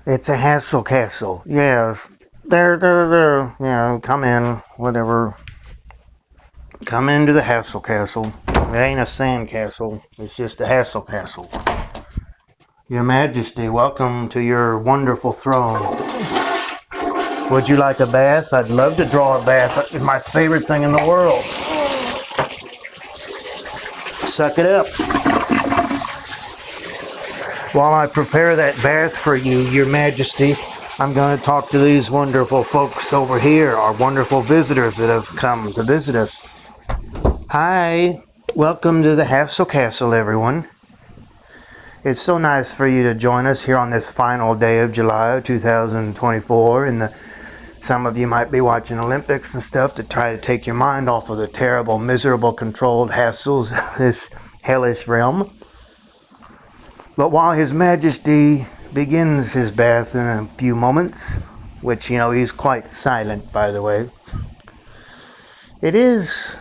It's a hassle castle. Yeah. There. Yeah, come in. Whatever. Come into the hassle castle. It ain't a sand castle. It's just a hassle castle. Your Majesty, welcome to your wonderful throne. Would you like a bath? I'd love to draw a bath. It's my favorite thing in the world. Suck it up. While I prepare that bath for you, Your Majesty, I'm going to talk to these wonderful folks over here, our wonderful visitors that have come to visit us. Hi, welcome to the Hassle Castle, everyone. It's so nice for you to join us here on this final day of July 2024. And some of you might be watching Olympics and stuff to try to take your mind off of the terrible, miserable, controlled hassles of this hellish realm. But while His Majesty begins his bath in a few moments, which, he's quite silent, by the way, it is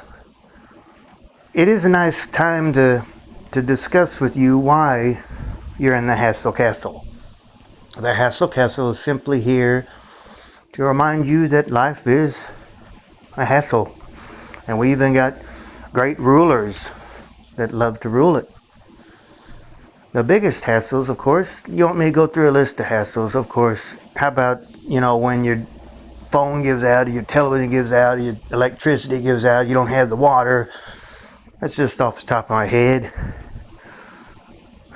a nice time to discuss with you why you're in the Hassle Castle. The Hassle Castle is simply here to remind you that life is a hassle. And we even got great rulers that love to rule it. The biggest hassles, of course, you want me to go through a list of hassles, of course. How about, when your phone gives out, or your television gives out, or your electricity gives out, you don't have the water. That's just off the top of my head.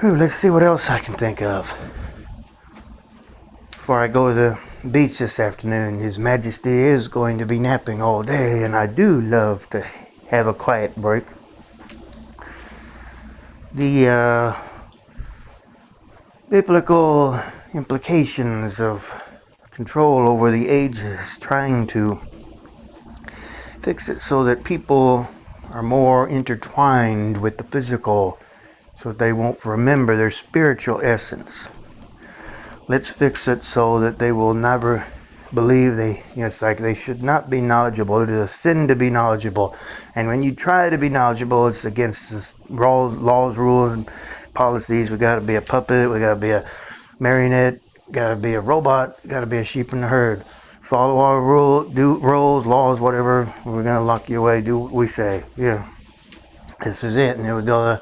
Let's see what else I can think of. Before I go to the beach this afternoon, His Majesty is going to be napping all day, and I do love to have a quiet break. The biblical implications of control over the ages, trying to fix it so that people are more intertwined with the physical, so that they won't remember their spiritual essence. Let's fix it so that they will never believe it's like they should not be knowledgeable. It is a sin to be knowledgeable. And when you try to be knowledgeable, it's against the laws, rules, and policies. We got to be a puppet. We got to be a marionette. Got to be a robot. Got to be a sheep in the herd. Follow our rules, laws, whatever. We're going to lock you away. Do what we say. Yeah. This is it. And it would go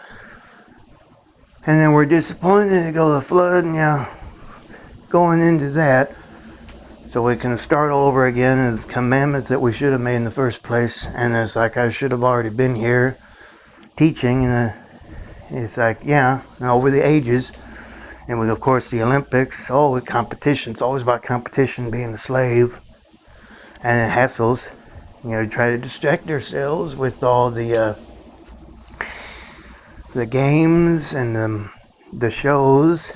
and then we're disappointed. It go the flood. And going into that, so we can start all over again, and the commandments that we should have made in the first place. And it's like I should have already been here teaching, and it's like, over the ages. And of course the Olympics, the competition. It's always about competition, being a slave, and hassles. Try to distract ourselves with all the games and the shows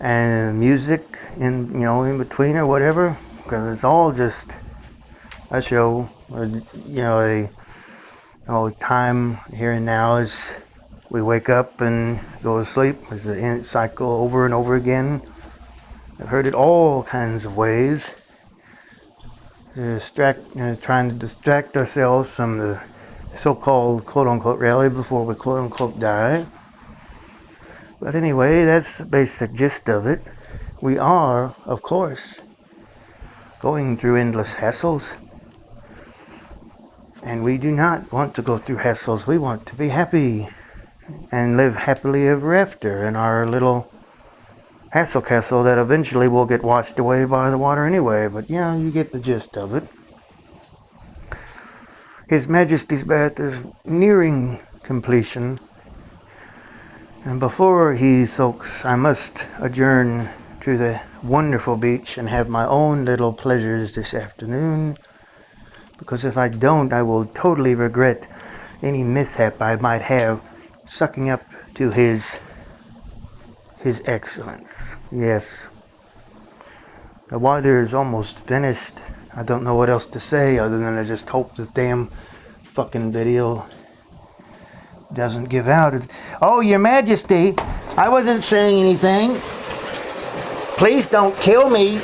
and music in between or whatever, because it's all just a show. A time here and now is we wake up and go to sleep. It's a cycle over and over again. I've heard it all kinds of ways. Trying to distract ourselves from the so-called quote-unquote reality before we quote-unquote die. But anyway, that's the basic gist of it. We are, of course, going through endless hassles. And we do not want to go through hassles. We want to be happy and live happily ever after in our little hassle castle that eventually will get washed away by the water anyway. But you get the gist of it. His Majesty's bath is nearing completion. And before he soaks, I must adjourn to the wonderful beach and have my own little pleasures this afternoon. Because if I don't, I will totally regret any mishap I might have sucking up to His excellence. Yes. The water is almost finished. I don't know what else to say other than I just hope this damn fucking video doesn't give out. Oh, Your Majesty, I wasn't saying anything. Please don't kill me.